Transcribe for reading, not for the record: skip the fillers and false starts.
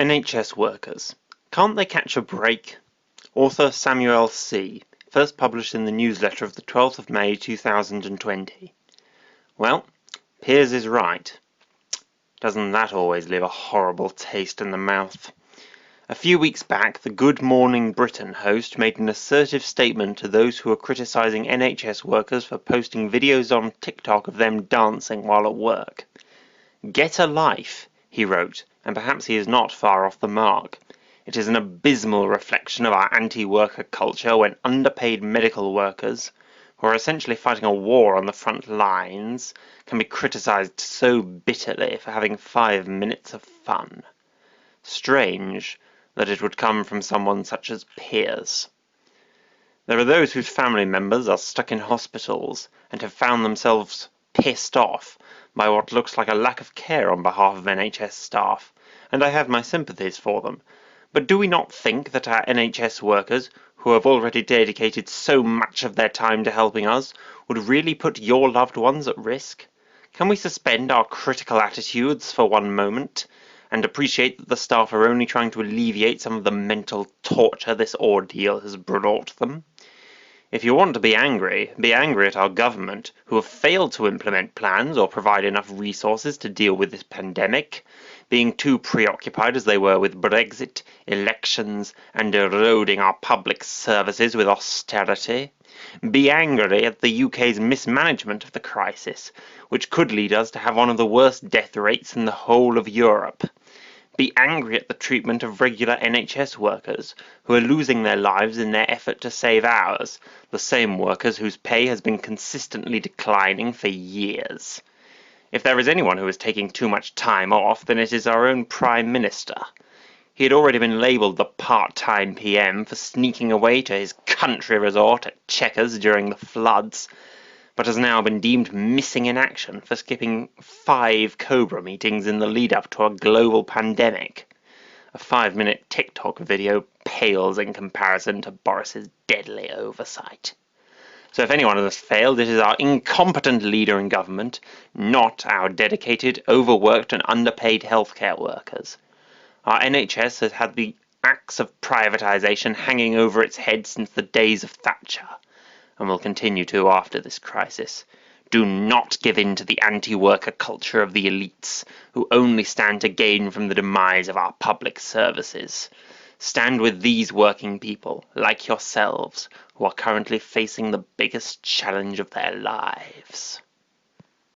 NHS workers. Can't they catch a break? Author Samuel C. First published in the newsletter of the 12th of May 2020. Well, Piers is right. Doesn't that always leave a horrible taste in the mouth? A few weeks back, the Good Morning Britain host made an assertive statement to those who are criticising NHS workers for posting videos on TikTok of them dancing while at work. "Get a life," he wrote, and perhaps he is not far off the mark. It is an abysmal reflection of our anti-worker culture when underpaid medical workers, who are essentially fighting a war on the front lines, can be criticised so bitterly for having 5 minutes of fun. Strange that it would come from someone such as Piers. There are those whose family members are stuck in hospitals and have found themselves pissed off by what looks like a lack of care on behalf of NHS staff, and I have my sympathies for them. But do we not think that our NHS workers, who have already dedicated so much of their time to helping us, would really put your loved ones at risk? Can we suspend our critical attitudes for one moment, and appreciate that the staff are only trying to alleviate some of the mental torture this ordeal has brought them? If you want to be angry at our government, who have failed to implement plans or provide enough resources to deal with this pandemic, being too preoccupied as they were with Brexit, elections, and eroding our public services with austerity. Be angry at the UK's mismanagement of the crisis, which could lead us to have one of the worst death rates in the whole of Europe. Be angry at the treatment of regular NHS workers, who are losing their lives in their effort to save ours, the same workers whose pay has been consistently declining for years. If there is anyone who is taking too much time off, then it is our own Prime Minister. He had already been labelled the part-time PM for sneaking away to his country resort at Chequers during the floods, but has now been deemed missing in action for skipping 5 Cobra meetings in the lead-up to a global pandemic. A 5-minute TikTok video pales in comparison to Boris's deadly oversight. So if anyone has failed, it is our incompetent leader in government, not our dedicated, overworked and underpaid healthcare workers. Our NHS has had the axe of privatisation hanging over its head since the days of Thatcher, and will continue to after this crisis. Do not give in to the anti-worker culture of the elites, who only stand to gain from the demise of our public services. Stand with these working people, like yourselves, who are currently facing the biggest challenge of their lives.